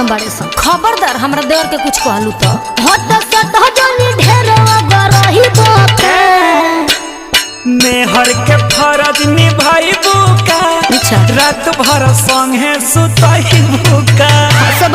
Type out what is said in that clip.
खत्म बाड़े सन। खबरदार हमरा देवर के कुछ कहलू तो हट सट जनी ढेरवा गरही बोके मेहर के फरज निभाई बुका। अच्छा रात भर संगे सुतई बुका। सब